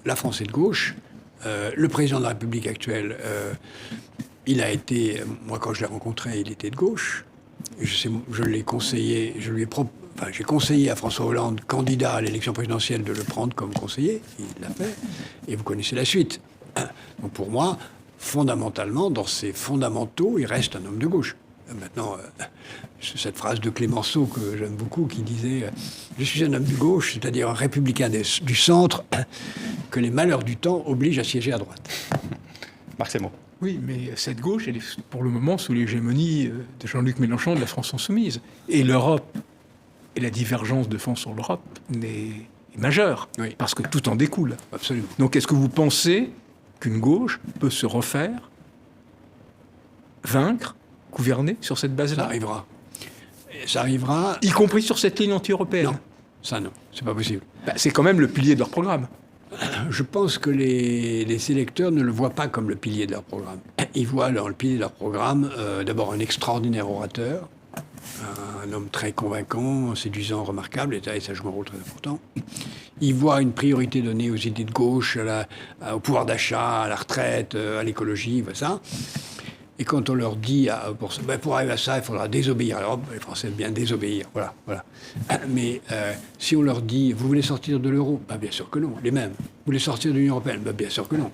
la France est de gauche. Le président de la République actuelle, il a été... Moi, quand je l'ai rencontré, il était de gauche. Je l'ai conseillé, j'ai conseillé à François Hollande, candidat à l'élection présidentielle, de le prendre comme conseiller. Il l'a fait. Et vous connaissez la suite. Donc pour moi, fondamentalement, dans ses fondamentaux, il reste un homme de gauche. Maintenant, c'est cette phrase de Clémenceau que j'aime beaucoup, qui disait « Je suis un homme de gauche, c'est-à-dire un républicain du centre, que les malheurs du temps obligent à siéger à droite. » Marc Seymour. Oui, mais cette gauche, elle est pour le moment sous l'hégémonie de Jean-Luc Mélenchon de la France insoumise. Et l'Europe, et la divergence de fond sur l'Europe, est majeure, Oui. parce que tout en découle. Absolument. Donc est-ce que vous pensez qu'une gauche peut se refaire, vaincre, gouverner sur cette Ça base-là, arrivera. Et ça arrivera... y compris sur cette ligne anti-européenne? Non, ça non, c'est pas possible. C'est quand même le pilier de leur programme. Je pense que les électeurs ne le voient pas comme le pilier de leur programme. Ils voient dans le pilier de leur programme d'abord un extraordinaire orateur, un homme très convaincant, séduisant, remarquable, et ça joue un rôle très important. Ils voient une priorité donnée aux idées de gauche, au pouvoir d'achat, à la retraite, à l'écologie, voilà ça. Et quand on leur dit, pour arriver à ça, il faudra désobéir à l'Europe, les Français aiment bien désobéir, voilà. Mais si on leur dit, vous voulez sortir de l'euro? Bien sûr que non, les mêmes. Vous voulez sortir de l'Union européenne? Bien sûr que non.